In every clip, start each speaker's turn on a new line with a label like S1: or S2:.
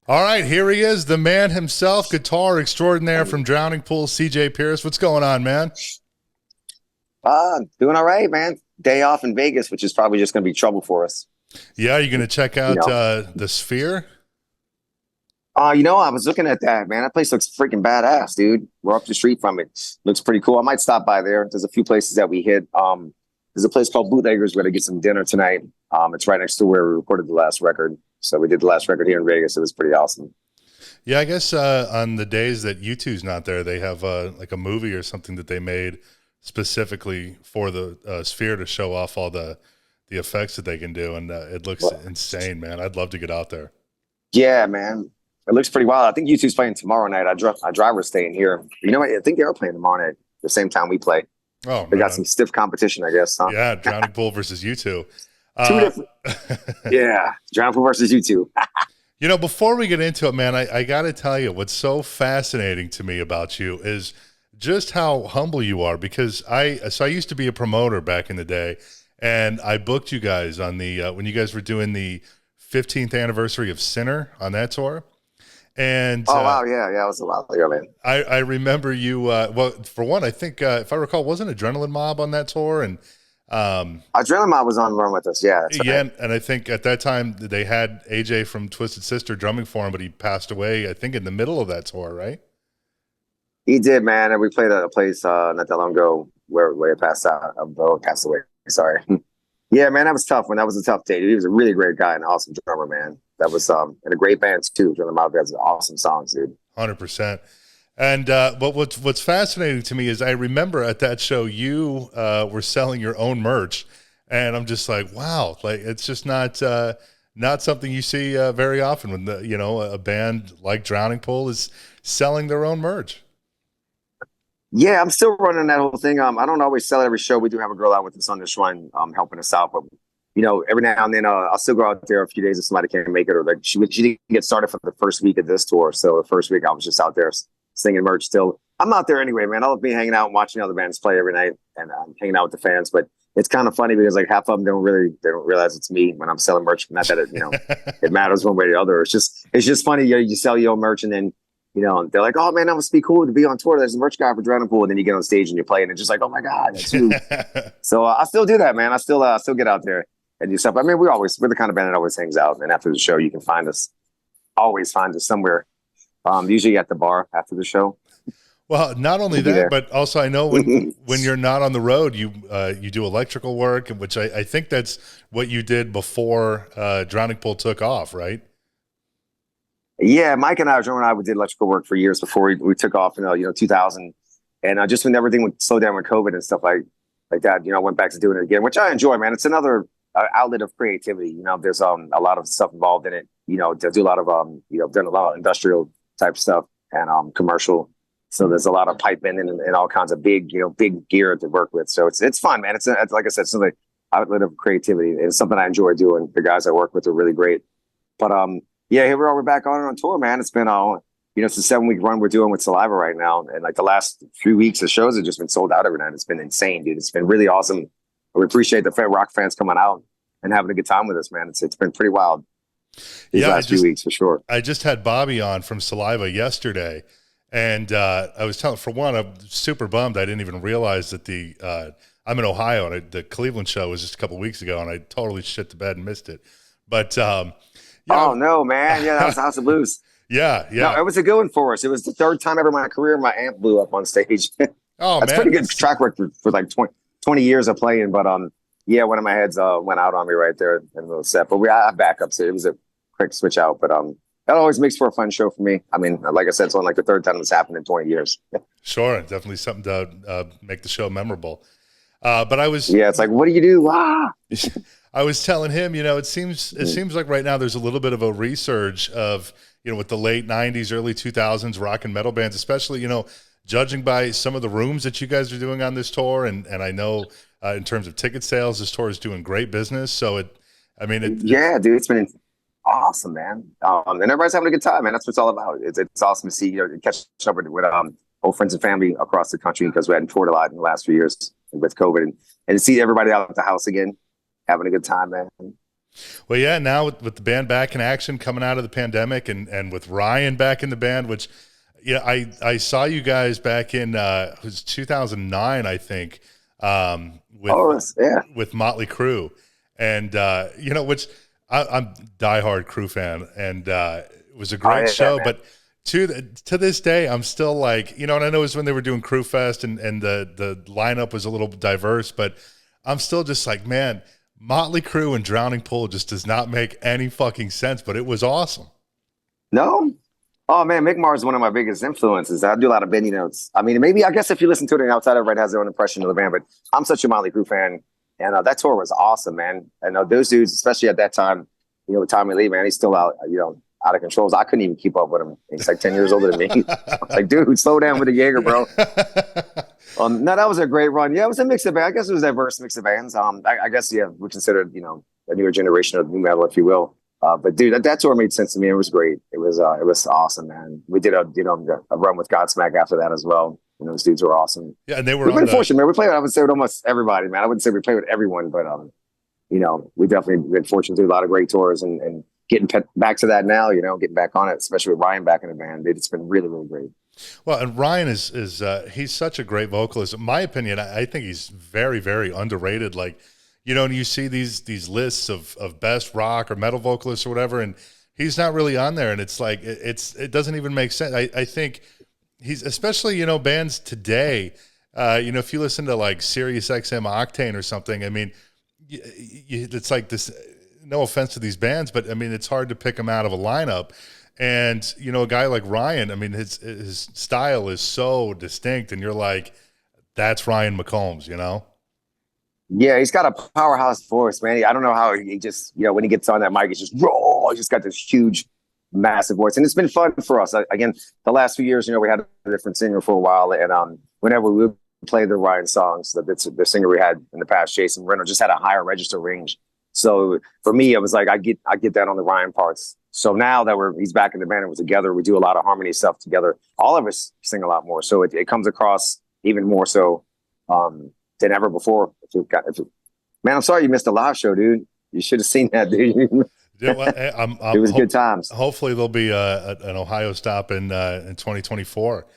S1: All right, here he is, the man himself, guitar extraordinaire from Drowning Pool, CJ Pierce. What's going on, man?
S2: Doing all right, man. Day off in Vegas, which is probably just going to be trouble for us.
S1: Yeah, you're going to check out the Sphere?
S2: I was looking at that, man. That place looks freaking badass, dude. We're up the street from it. Looks pretty cool. I might stop by there. There's a few places that we hit. There's a place called Bootleggers where to get some dinner tonight. It's right next to where we recorded the last record. So we did the last record here in Vegas. It was pretty awesome.
S1: Yeah, I guess on the days that U2's not there, they have like a movie or something that they made specifically for the Sphere to show off all the effects that they can do, and it looks insane, man. I'd love to get out there.
S2: Yeah, man. It looks pretty wild. I think U2's playing tomorrow night. Our driver's staying here. You know what? I think they are playing tomorrow night at the same time we play.
S1: Oh,
S2: they got some stiff competition, I guess. Huh?
S1: Yeah, Drowning Pool versus U2.
S2: Two different. Yeah, Drowning Pool versus U2.
S1: Before we get into it, man, I got to tell you, what's so fascinating to me about you is just how humble you are, because I used to be a promoter back in the day, and I booked you guys on the when you guys were doing the 15th anniversary of Sinner on that tour. And
S2: wow, yeah, it was a while ago, man.
S1: I remember you. Well, for one, I think if I recall, wasn't Adrenaline Mob on that tour, and
S2: Adrenaline Mob was on the run with us. Yeah, that's right.
S1: Yeah, and I think at that time they had AJ from Twisted Sister drumming for him, but he passed away, I think, in the middle of that tour, right?
S2: He did, man. And we played at a place not that long ago where he passed out. Passed away. Sorry. Yeah, man, that was tough. That was a tough day. He was a really great guy and an awesome drummer, man. That was and a great band too. Adrenaline Mob has awesome songs, dude.
S1: 100%. And but what's fascinating to me is I remember at that show you were selling your own merch, and I'm just like, wow, like it's just not something you see very often when a band like Drowning Pool is selling their own merch.
S2: Yeah, I'm still running that whole thing. I don't always sell it every show. We do have a girl out with us on this run, helping us out, but every now and then I'll still go out there a few days if somebody can't make it, or like she didn't get started for the first week of this tour. So the first week I was just out there singing merch still. I'm out there anyway, man. I love being hanging out and watching other bands play every night and hanging out with the fans. But it's kind of funny because like half of them don't realize it's me when I'm selling merch. Not that it matters one way or the other. It's just funny. You sell your own merch and then they're like, oh man, that must be cool to be on tour. There's a merch guy for Drowning Pool, and then you get on stage and you play, and it's just like, oh my god, that's you. So I still do that, man. I still get out there and do stuff. I mean, we're the kind of band that always hangs out, and after the show, you can always find us somewhere. Usually at the bar after the show.
S1: Well, not only that, but also I know when you're not on the road, you do electrical work, which I think that's what you did before Drowning Pool took off, right?
S2: Yeah, Mike and I, Joe and I, we did electrical work for years before we took off in 2000, and just when everything would slow down with COVID and stuff like that, I went back to doing it again, which I enjoy, man. It's another outlet of creativity. There's a lot of stuff involved in it. To do a lot of done a lot of industrial type stuff and commercial. So there's a lot of pipe bending and all kinds of big gear to work with. So it's fun, man. It's like I said, it's an outlet of creativity. It's something I enjoy doing. The guys I work with are really great. But yeah, here we're back on tour, man. It's been it's a 7-week run we're doing with Saliva right now. And like the last 3 weeks of shows have just been sold out every night. It's been insane, dude. It's been really awesome. We appreciate the rock fans coming out and having a good time with us, man. It's been pretty wild. These last few weeks for sure.
S1: I just had Bobby on from Saliva yesterday, and I was telling, for one, I'm super bummed. I didn't even realize that I'm in Ohio, and the Cleveland show was just a couple weeks ago, and I totally shit the bed and missed it. But oh
S2: no, man! Yeah, that was House of Blues.
S1: Yeah.
S2: No, it was a good one for us. It was the third time ever in my career my amp blew up on stage.
S1: Oh,
S2: that's
S1: man.
S2: Pretty good track record for like 20 years of playing. But yeah, one of my heads went out on me right there in a little set. But I have backups. It was a quick switch out. But that always makes for a fun show for me. I mean, like I said, it's only like the third time it's happened in 20 years.
S1: Sure, definitely something to make the show memorable. But I was
S2: it's like, what do you do?
S1: I was telling him, it seems like right now there's a little bit of a resurge of with the late 90s, early 2000s rock and metal bands, especially judging by some of the rooms that you guys are doing on this tour, and I know in terms of ticket sales, this tour is doing great business. So
S2: yeah, dude, it's been awesome, man. And everybody's having a good time, man. That's what it's all about. It's awesome to see, catch up with old friends and family across the country, because we hadn't toured a lot in the last few years with COVID, and to see everybody out at the house again, having a good time, man.
S1: Well, yeah, now with the band back in action coming out of the pandemic and with Ryan back in the band, which, yeah, I saw you guys back in, it was 2009, I think,
S2: Yeah.
S1: with Motley Crue. And, which I'm diehard Crue fan, and it was a great show,
S2: man.
S1: but to this day, I'm still like, and I know it was when they were doing Crew Fest and the lineup was a little diverse, but I'm still just like, man, Motley Crue and Drowning Pool just does not make any fucking sense, but it was awesome.
S2: No? Oh man, Mick Mars is one of my biggest influences. I do a lot of Benny notes. I mean, maybe I guess if you listen to it on the outside, everybody has their own impression of the band, but I'm such a Motley Crue fan. And that tour was awesome, man. And those dudes, especially at that time, with Tommy Lee, man, he's still out of control. I couldn't even keep up with him. He's like 10 years older than me. I was like, dude, slow down with the Jaeger, bro. No, that was a great run. Yeah, it was a mix of bands. I guess it was a diverse mix of bands. I guess, yeah, we considered, a newer generation of new metal, if you will. But dude, that tour made sense to me. It was great. It was awesome, man. We did a run with Godsmack after that as well. Those dudes were awesome.
S1: Yeah, and they were.
S2: We've been fortunate, man. We played, I would say, with almost everybody, man. I wouldn't say we played with everyone, but we definitely been fortunate to do a lot of great tours and getting back to that now. Getting back on it, especially with Ryan back in the band. It's been really, really great.
S1: Well, and Ryan is he's such a great vocalist. In my opinion, I think he's very, very underrated. Like, and you see these lists of best rock or metal vocalists or whatever, and he's not really on there. And it's like it doesn't even make sense. I think he's, especially bands today. If you listen to like Sirius XM Octane or something, I mean, it's like this. No offense to these bands, but I mean, it's hard to pick them out of a lineup. And a guy like Ryan, I mean, his style is so distinct, and you're like, that's Ryan McCombs,
S2: Yeah, he's got a powerhouse voice, man. I don't know how he just, when he gets on that mic, it's just raw. He's just got this huge, massive voice, and it's been fun for us. Again, the last few years, we had a different singer for a while, and whenever we would play the Ryan songs, the singer we had in the past, Jasen Moreno, just had a higher register range. So for me, it was like I get that on the Ryan parts. So now that he's back in the band and we're together, we do a lot of harmony stuff together. All of us sing a lot more, so it comes across even more so than ever before. Man, I'm sorry you missed the live show, dude. You should have seen that, dude.
S1: Yeah, well,
S2: it was good times.
S1: Hopefully there'll be an Ohio stop in 2024.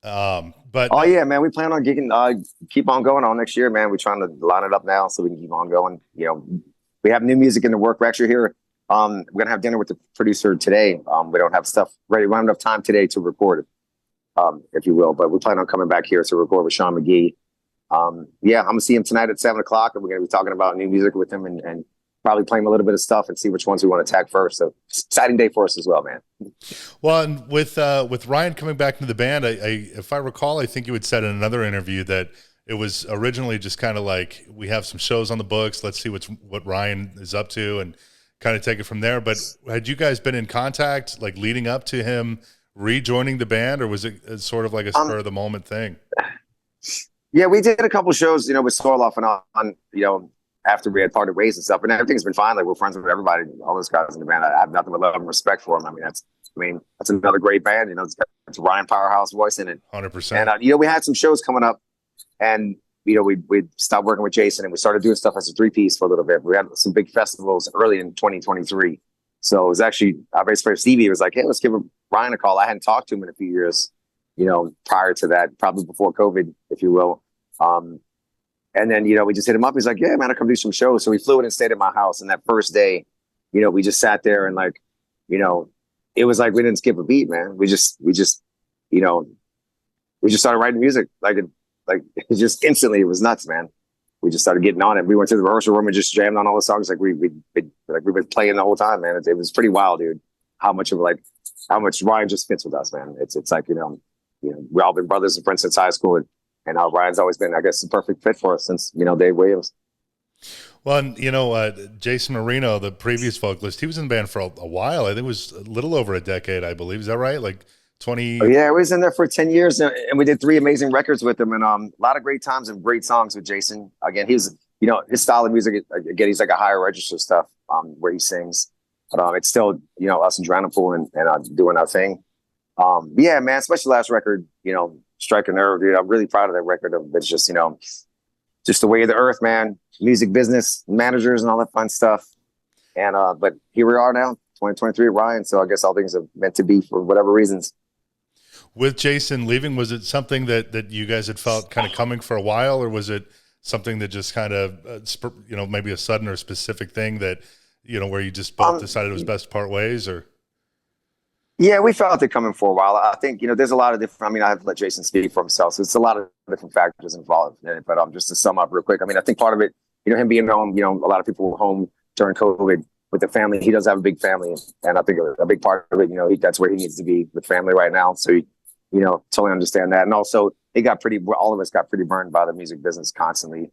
S1: But
S2: yeah, man, we plan on keep on going on next year, man. We're trying to line it up now so we can keep on going. We have new music in the work. We're actually here. We're gonna have dinner with the producer today. We don't have stuff ready. We don't have enough time today to record it, if you will. But we plan on coming back here to record with Sean McGee. Yeah, I'm gonna see him tonight at 7:00, and we're gonna be talking about new music with him and probably play him a little bit of stuff and see which ones we want to attack first. So exciting day for us as well, man.
S1: Well, and with Ryan coming back into the band, if I recall, I think you had said in another interview that it was originally just kind of like, we have some shows on the books, let's see what Ryan is up to and kind of take it from there. But had you guys been in contact like leading up to him rejoining the band, or was it sort of like a spur of the moment thing?
S2: Yeah, we did a couple shows, with Sorloff and on, after we had parted ways and stuff, and everything's been fine. Like, we're friends with everybody, all those guys in the band. I have nothing but love and respect for them. I mean, that's another great band. It's a Ryan powerhouse voice in it.
S1: 100%.
S2: And we had some shows coming up, and we stopped working with Jasen and we started doing stuff as a 3-piece for a little bit. We had some big festivals early in 2023. So it was actually our bass player Stevie was like, hey, let's give Ryan a call. I hadn't talked to him in a few years, prior to that, probably before COVID, if you will. And then, we just hit him up. He's like, yeah, man, I'll come do some shows. So we flew in and stayed at my house. And that first day, we just sat there and it was like we didn't skip a beat, man. We just started writing music. It just instantly, it was nuts, man. We just started getting on it. We went to the rehearsal room and just jammed on all the songs we've been playing the whole time, man. It was pretty wild, dude. How much Ryan just fits with us, man. It's like, we've all been brothers and friends since high school. And Ryan's always been, I guess, the perfect fit for us since, Dave Williams.
S1: Well, and, Jasen Moreno, the previous vocalist, he was in the band for a while. I think it was a little over a decade, I believe. Is that right? Like 20?
S2: Oh, yeah, I was in there for 10 years, and we did 3 amazing records with him, and a lot of great times and great songs with Jasen. Again, he's, his style of music, again, he's like a higher register stuff where he sings. But it's still, us and Drowning Pool and doing our thing. Yeah, man, especially last record, Strike a Nerve, dude. I'm really proud of that record. It's just just the way of the earth, man. Music business, managers, and all that fun stuff. And but here we are now, 2023 at Ryan. So I guess all things are meant to be for whatever reasons.
S1: With Jasen leaving, was it something that you guys had felt kind of coming for a while, or was it something that just kind of, maybe a sudden or specific thing that, where you just both decided it was best to part ways, or?
S2: Yeah, we felt it coming for a while. I think, there's a lot of different, I have to let Jasen speak for himself. So it's a lot of different factors involved in it. But just to sum up real quick, I think part of it, him being home, a lot of people were home during COVID with the family. He does have a big family. And I think a big part of it, that's where he needs to be with family right now. So, totally understand that. And also all of us got pretty burned by the music business constantly,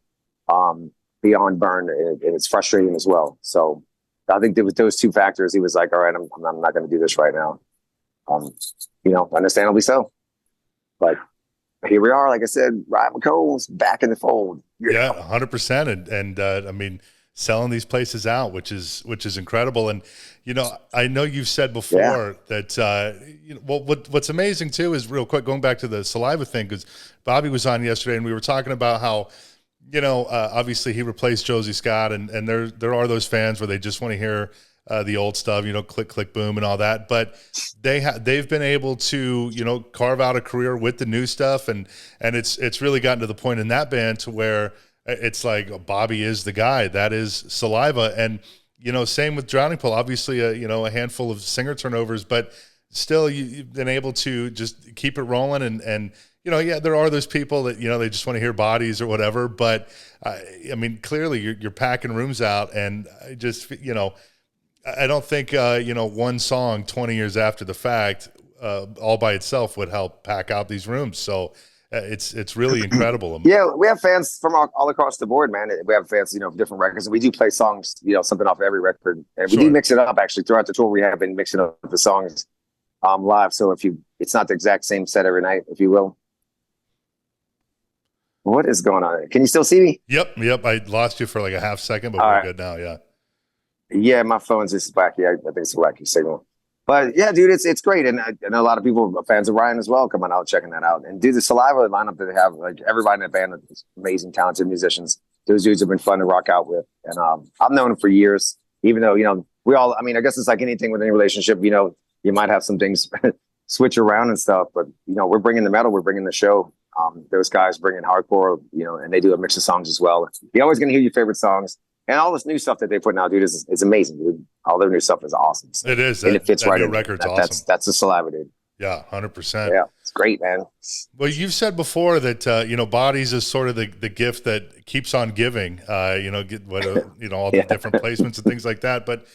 S2: beyond burn. And it's frustrating as well. So I think with those two factors, he was like, all right, I'm not going to do this right now. Understandably so. But here we are, like I said, Ryan McCombs back in the fold.
S1: Yeah, 100%. And selling these places out, which is incredible. And, I know you've said before that, what's amazing too is, real quick, going back to the Saliva thing, because Bobby was on yesterday and we were talking about how, obviously he replaced Josie Scott, and there are those fans where they just want to hear the old stuff, click, click, boom and all that. But they've been able to, carve out a career with the new stuff. And it's really gotten to the point in that band to where it's like Bobby is the guy. That is Saliva. And, same with Drowning Pool, obviously, a handful of singer turnovers, but still you've been able to just keep it rolling. And there are those people that, they just want to hear Bodies or whatever. But clearly you're packing rooms out, and I just, I don't think, one song 20 years after the fact, all by itself would help pack out these rooms. So it's really incredible.
S2: Yeah, we have fans from all across the board, man. We have fans, of different records. And we do play songs, something off every record. And we do mix it up, actually. Throughout the tour, we have been mixing up the songs live. So it's not the exact same set every night, if you will. What is going on? Can you still see me?
S1: Yep. I lost you for like a half second, but we're good now, yeah.
S2: Yeah, my phone's just wacky. I think it's a wacky signal. But yeah, dude, it's great. And I know a lot of people are fans of Ryan as well, coming out, checking that out. And dude, the Saliva lineup that they have, like everybody in that band is amazing, talented musicians. Those dudes have been fun to rock out with. And I've known them for years, even though, we all, I guess it's like anything with any relationship, you might have some things switch around and stuff, but, we're bringing the metal, we're bringing the show. Those guys bring in hardcore, and they do a mix of songs as well. You're always going to hear your favorite songs. And all this new stuff that they put out, dude, is amazing, dude. All their new stuff is awesome. So,
S1: it is.
S2: And it fits right in.
S1: Record's awesome.
S2: That's the Saliva, dude.
S1: Yeah, 100%.
S2: Yeah, it's great, man.
S1: Well, you've said before that, Bodies is sort of the gift that keeps on giving, all the different placements and things like that. But,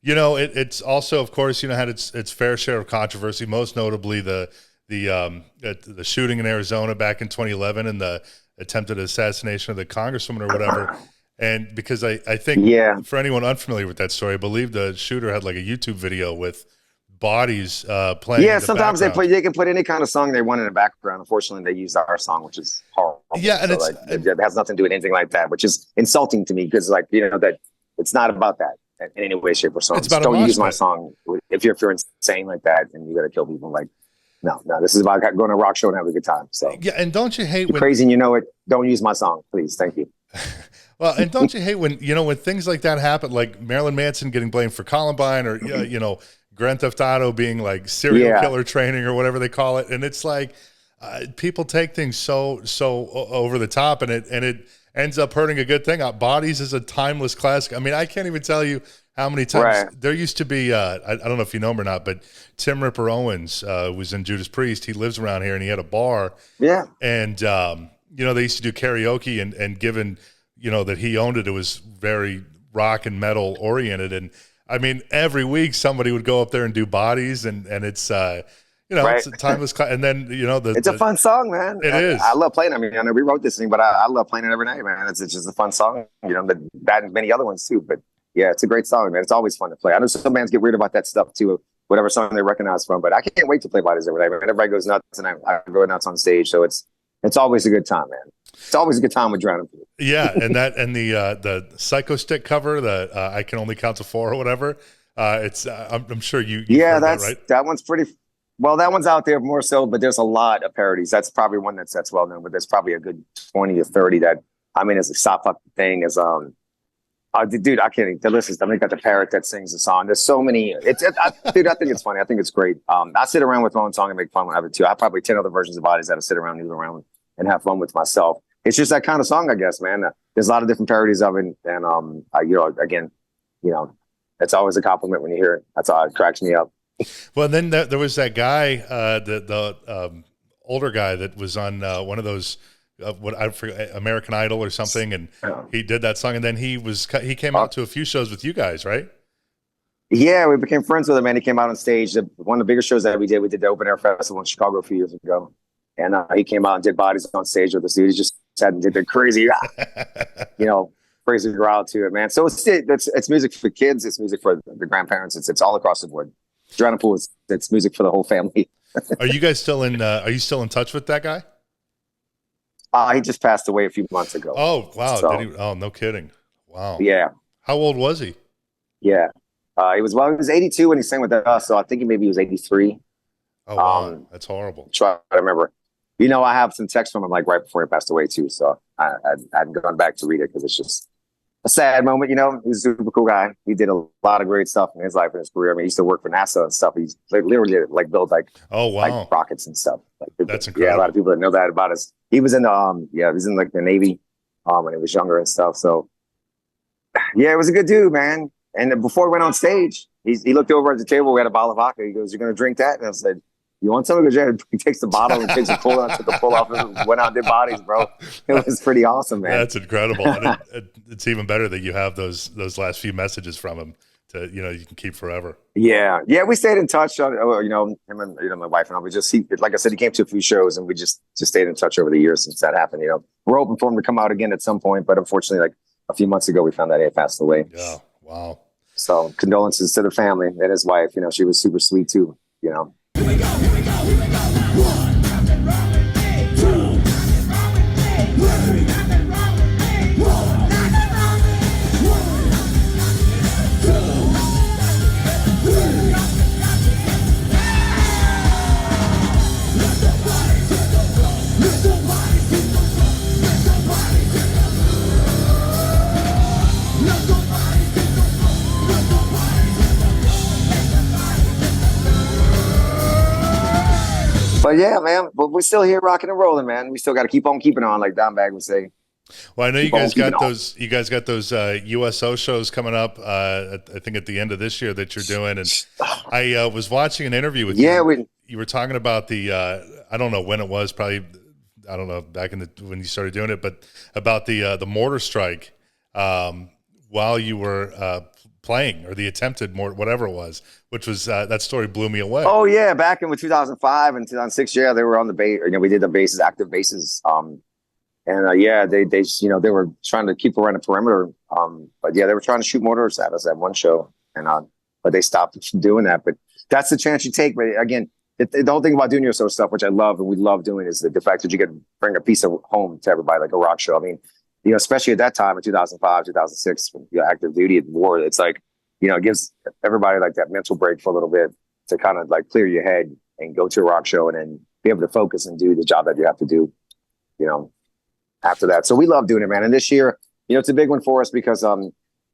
S1: it's also, of course, had its fair share of controversy, most notably the shooting in Arizona back in 2011 and the attempted assassination of the congresswoman or whatever. And because I think for anyone unfamiliar with that story, I believe the shooter had like a YouTube video with Bodies playing. Yeah,
S2: sometimes they can put any kind of song they want in the background. Unfortunately, they used our song, which is horrible.
S1: Yeah, and
S2: so it has nothing to do with anything like that, which is insulting to me because, that it's not about that in any way, shape, or form.
S1: It's about
S2: don't use my song if you're insane like that and you got to kill people. Like, no, this is about going to a rock show and having a good time. So
S1: yeah, and don't you hate when
S2: crazy and it? Don't use my song, please. Thank you.
S1: Well, and don't you hate when when things like that happen, like Marilyn Manson getting blamed for Columbine, or Grand Theft Auto being like serial killer training or whatever they call it, and it's like people take things so over the top, and it ends up hurting a good thing. Bodies is a timeless classic. I can't even tell you how many times there used to be. I don't know if you know him or not, but Tim Ripper Owens was in Judas Priest. He lives around here, and he had a bar. Yeah, and they used to do karaoke, and given that he owned it was very rock and metal oriented. And every week somebody would go up there and do Bodies, and it's, it's a timeless, and then,
S2: it's a fun song, man.
S1: It is.
S2: I love playing. I know we wrote this thing, but I love playing it every night, man. It's just a fun song, that and many other ones too. But yeah, it's a great song, man. It's always fun to play. I know some bands get weird about that stuff too, whatever song they recognize from, but I can't wait to play Bodies every night, man. Everybody goes nuts, and I go nuts on stage. So it's always a good time, man. It's always a good time with Drowning Pool.
S1: Yeah, and the Psycho Stick cover, the I Can Only Count to 4 or whatever. It's I'm sure you.
S2: Yeah,
S1: right?
S2: That one's pretty. Well, that one's out there more so, but there's a lot of parodies. That's probably one that's well known, but there's probably a good 20 or 30 that I mean, as a soft fuck thing as dude, I can't. The list is. I think got the parrot that sings the song. There's so many. Dude, I think it's funny. I think it's great. I sit around with my own song and make fun of it too. I have probably 10 other versions of bodies that I sit around, noodle around, and have fun with myself. It's just that kind of song, I guess, man. There's a lot of different parodies of it, and you know, again, you know, it's always a compliment when you hear it. That's all. It cracks me up.
S1: Well, then there was that guy, the older guy that was on one of those. What I forget, American Idol or something, and he did that song, and then he came out to a few shows with you guys, right?
S2: Yeah, we became friends with him, man. He came out on stage. One of the biggest shows that we did the Open Air Festival in Chicago a few years ago, and he came out and did bodies on stage with us. He just did the crazy, you know, crazy growl to it, man. So it's music for kids, it's music for the grandparents, it's all across the board. Drowning Pool it's music for the whole family.
S1: Are you guys still in? Are you still in touch with that guy?
S2: He just passed away a few months ago.
S1: Oh, wow.
S2: So,
S1: no kidding. Wow.
S2: Yeah.
S1: How old was he?
S2: Yeah. He was 82 when he sang with us. So I think maybe he was 83.
S1: Oh, wow. That's horrible.
S2: Try to remember. You know, I have some text from him like right before he passed away too. So I hadn't gone back to read it because it's just a sad moment. You know, he's a super cool guy. He did a lot of great stuff in his life and his career. I mean, he used to work for NASA and stuff. He's literally like built like, like rockets and stuff. Like,
S1: that's incredible.
S2: Yeah, a lot of people that know that about us. He was in the he was in like the Navy when he was younger and stuff. So yeah, it was a good dude, man. And before we went on stage, he looked over at the table. We had a bottle of vodka. He goes, "You're gonna drink that?" And I said, "You want some?" He takes the bottle and takes a pull. And I took a pull off and went out and did bodies, bro. It was pretty awesome, man.
S1: That's incredible. And it's even better that you have those last few messages from him to, you know, you can keep forever.
S2: Yeah. We stayed in touch. You know, him and my wife and I. Like I said, he came to a few shows, and we just stayed in touch over the years since that happened. You know, we're hoping for him to come out again at some point, but unfortunately, like a few months ago, we found that he had passed away.
S1: Yeah. Wow.
S2: So condolences to the family and his wife. You know, she was super sweet too. You know. Here we go. One. But yeah, man, but we're still here rocking and rolling, man. We still got to keep on keeping on, like Don Bag would say.
S1: Well, I know you guys got those U.S.O shows coming up. I think at the end of this year that you're doing, and I was watching an interview with you.
S2: Yeah,
S1: you were talking about the I don't know when it was, probably I don't know back in when you started doing it, but about the mortar strike while you were playing, or the attempted whatever it was, which was that story blew me away.
S2: Oh yeah, back in 2005 and 2006, yeah, they were on the base. You know, we did the bases, active bases. And yeah, they you know, they were trying to keep around the perimeter. But yeah, they were trying to shoot mortars at us at one show, and but they stopped doing that. But that's the chance you take. But again, the whole thing about doing U.S.O stuff, which I love and we love doing, is the fact that you get to bring a piece of home to everybody, like a rock show. I mean, you know, especially at that time in 2005, 2006, when you're active duty at war, it's like, you know, it gives everybody like that mental break for a little bit to kind of like clear your head and go to a rock show and then be able to focus and do the job that you have to do, you know, after that. So we love doing it, man. And this year, you know, it's a big one for us because,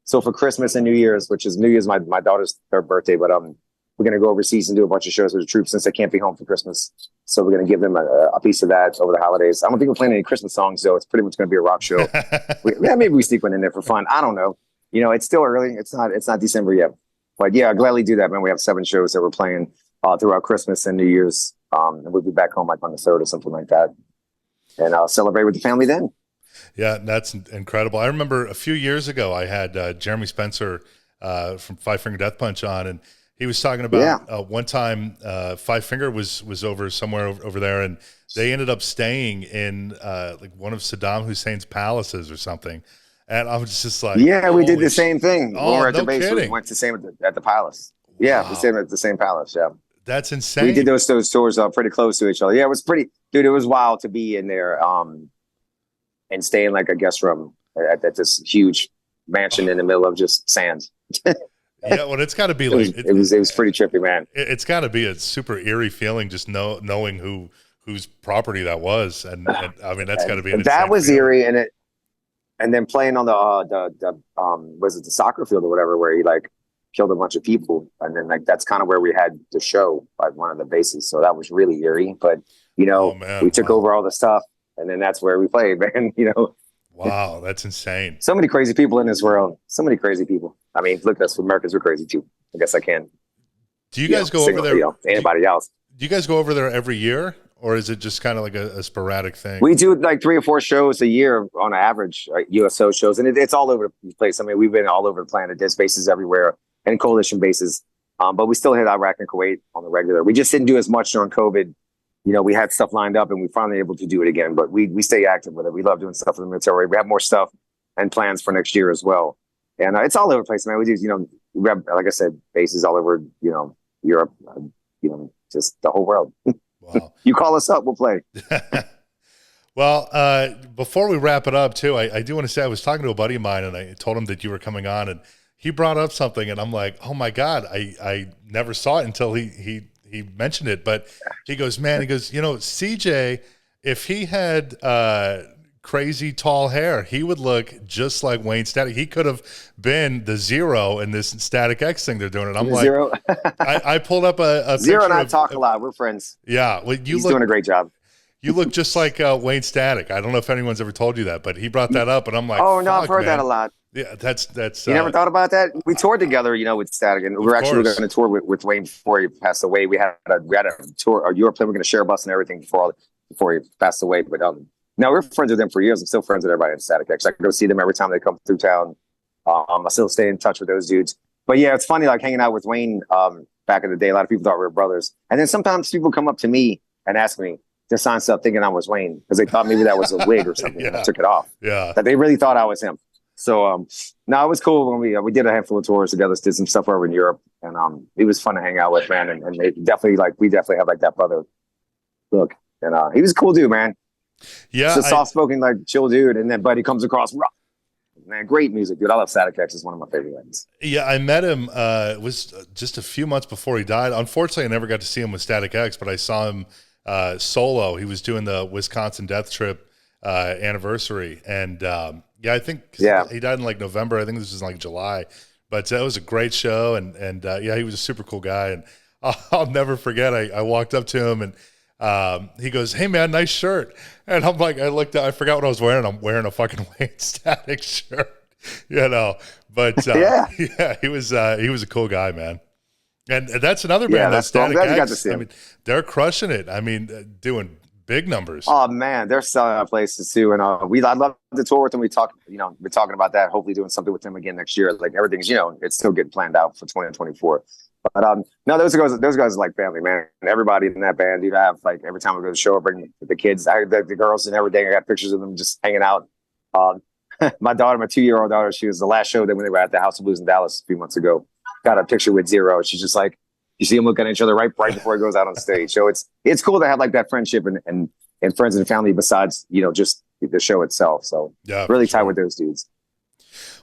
S2: so for Christmas and New Year's, which is New Year's, my daughter's third birthday, but, we're going to go overseas and do a bunch of shows with the troops since they can't be home for Christmas. So we're going to give them a piece of that over the holidays. I don't think we're playing any Christmas songs, though. It's pretty much going to be a rock show. Maybe we sneak one in there for fun. I don't know. You know, it's still early. It's not December yet. But yeah, I'd gladly do that, man. We have 7 shows that we're playing throughout Christmas and New Year's. And we'll be back home like on the 3rd or something like that. And I'll celebrate with the family then.
S1: Yeah, that's incredible. I remember a few years ago, I had Jeremy Spencer from Five Finger Death Punch on, and he was talking about one time Five Finger was over somewhere over there, and they ended up staying in like one of Saddam Hussein's palaces or something. And I was just like,
S2: yeah, we did the same thing.
S1: Oh,
S2: when we were at
S1: no
S2: the base,
S1: kidding.
S2: we went to the same at the palace. Yeah, we stayed at the same palace. Yeah,
S1: that's insane.
S2: We did those tours pretty close to each other. Yeah, it was pretty, dude. It was wild to be in there and stay in like a guest room at this huge mansion in the middle of just sand.
S1: Yeah, well, it's got to be like
S2: it was pretty trippy, man.
S1: It's got to be a super eerie feeling just knowing whose property that was, and I mean that's got to be
S2: that was eerie, and and then playing on was it the soccer field or whatever, where he like killed a bunch of people, and then like that's kind of where we had the show, like one of the bases. So that was really eerie, but
S1: Oh man,
S2: we took over all the stuff, and then that's where we played, man.
S1: Wow, that's insane.
S2: So many crazy people in this world. So many crazy people. I mean, look, that's Americans, we're crazy too. I guess I can.
S1: Do you guys go over there?
S2: Anybody else?
S1: Do you guys go over there every year, or is it just kind of like a sporadic thing?
S2: We do like 3 or 4 shows a year on average, like U.S.O shows, and it's all over the place. I mean, we've been all over the planet. There's bases everywhere and coalition bases, but we still hit Iraq and Kuwait on the regular. We just didn't do as much during COVID. We had stuff lined up, and we finally able to do it again. But we stay active with it. We love doing stuff in the military. We have more stuff and plans for next year as well. And it's all over the place, man. We do, we have, like I said, bases all over, Europe, just the whole world. Wow. You call us up, we'll play.
S1: Well, before we wrap it up too, I do want to say I was talking to a buddy of mine, and I told him that you were coming on, and he brought up something, and I'm like, oh my God, I never saw it until he mentioned it. But he goes, CJ, if he had crazy tall hair, he would look just like Wayne Static. He could have been the Zero in this Static X thing they're doing. And I'm like,
S2: Zero.
S1: I pulled up a
S2: Zero and I talk a lot. We're friends.
S1: Yeah. Well,
S2: He's doing a great job.
S1: You look just like Wayne Static. I don't know if anyone's ever told you that, but he brought that up, and I'm like,
S2: oh no, I've heard that a lot.
S1: Yeah, that's.
S2: You never thought about that? We toured together, with Static, and we were actually going to tour with Wayne before he passed away. We had a tour, a Europe plan. We were going to share a bus and everything before he passed away. But no, we're friends with them for years. I'm still friends with everybody in Static X. I can go see them every time they come through town. I still stay in touch with those dudes. But yeah, it's funny, like hanging out with Wayne back in the day. A lot of people thought we were brothers, and then sometimes people come up to me and ask me to sign stuff, thinking I was Wayne, because they thought maybe that was a wig or something. Yeah. And I took it off. Yeah, that they really thought I was him. So no, it was cool when we did a handful of tours together, did some stuff over in Europe, and it was fun to hang out with, man. And they definitely we definitely have like that brother look, and he was a cool dude, man.
S1: Yeah,
S2: just a soft spoken, like chill dude, and then but he comes across rough. Man, great music, dude. I love Static X. It's one of my favorite bands.
S1: Yeah, I met him. It was just a few months before he died. Unfortunately, I never got to see him with Static X, but I saw him solo. He was doing the Wisconsin Death Trip anniversary, and I think he died in like November. I think this was in like July, but it was a great show, and he was a super cool guy, and I'll never forget. I walked up to him, and he goes, "Hey man, nice shirt," and I'm like, I looked at, I forgot what I was wearing. I'm wearing a fucking Wayne Static shirt, but he was a cool guy, man. And that's another band, that's Static X. I mean, they're crushing it. I mean, doing big numbers.
S2: Oh man, they're selling out places too, and I'd love to tour with them. We're talking about that. Hopefully, doing something with them again next year. Like everything's, it's still getting planned out for 2024. But no, those guys are like family, man. And everybody in that band, I have like every time we go to the show, I bring the kids, the girls, and everything. I got pictures of them just hanging out. My 2-year-old daughter, she was the last show that when they were at the House of Blues in Dallas a few months ago. Got a picture with Zero. She's just like, you see them looking at each other right before he goes out on stage. So it's cool to have like that friendship and friends and family besides, just the show itself. So really tight with those dudes.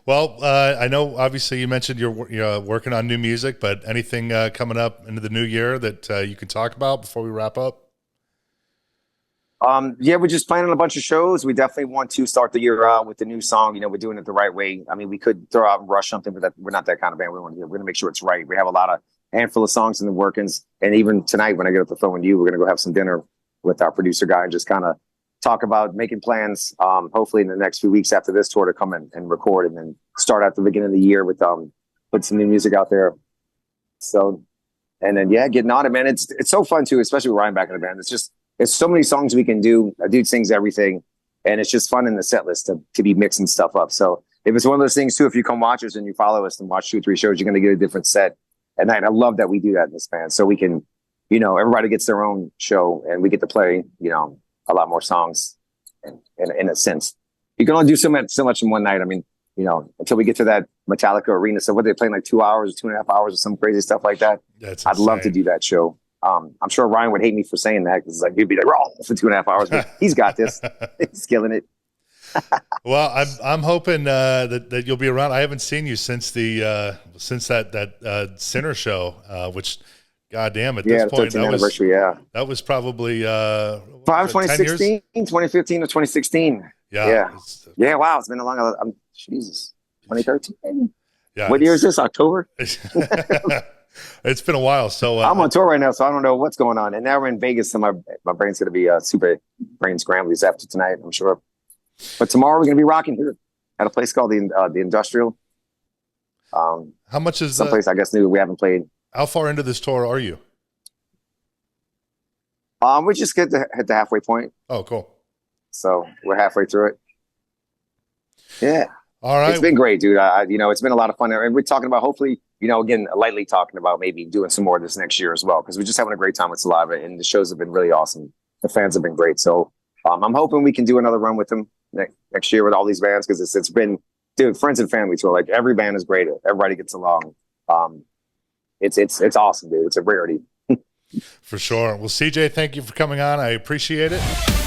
S1: Well, I know obviously you mentioned you're working on new music, but anything coming up into the new year that you can talk about before we wrap up?
S2: We're just planning a bunch of shows. We definitely want to start the year out with the new song. We're doing it the right way. I mean, we could throw out and rush something, but we're not that kind of band. We're going to make sure it's right. We have a handful of songs in the workings. And even tonight, when I get off the phone with you, we're going to go have some dinner with our producer guy and just kind of talk about making plans. Hopefully in the next few weeks after this tour to come and record, and then start at the beginning of the year with put some new music out there. So, and then getting on it, man. It's so fun too, especially with Ryan back in the band. It's so many songs we can do. A dude sings everything, and it's just fun in the set list to be mixing stuff up. So if it's one of those things too, if you come watch us and you follow us and watch 2 or 3 shows, you're going to get a different set at night. I love that we do that in this band, so we can, everybody gets their own show, and we get to play, a lot more songs. In a sense, you can only do so much in one night. I mean, until we get to that Metallica arena. So what, they playing like 2 hours, 2.5 hours, or some crazy stuff like that. I'd love to do that show. I'm sure Ryan would hate me for saying that, because he'd be like, "Raw for 2.5 hours." But he's got this. He's killing it.
S1: Well, I'm hoping that you'll be around. I haven't seen you since that Sinner show, which, God damn, at this point, that was probably
S2: 2015 or 2016.
S1: Yeah.
S2: Yeah. Wow. It's been a long, Jesus, 2013, maybe?
S1: Yeah.
S2: What year is this? October?
S1: It's been a while. So
S2: I'm on tour right now, so I don't know what's going on. And now we're in Vegas, so my brain's going to be super brain scramblies after tonight, I'm sure. But tomorrow we're going to be rocking here at a place called the Industrial.
S1: How much is
S2: someplace I guess new we haven't played?
S1: How far into this tour are you?
S2: We just hit the halfway point.
S1: Oh, cool.
S2: So we're halfway through it. Yeah.
S1: All right.
S2: It's been great, dude. It's been a lot of fun. And we're talking about hopefully, again, lightly talking about maybe doing some more this next year as well, because we're just having a great time with Saliva, and the shows have been really awesome. The fans have been great. So I'm hoping we can do another run with them next year with all these bands, because it's been, dude, friends and family tour. Like, every band is great. Everybody gets along. It's awesome, dude. It's a rarity.
S1: For sure. Well, CJ, thank you for coming on. I appreciate it.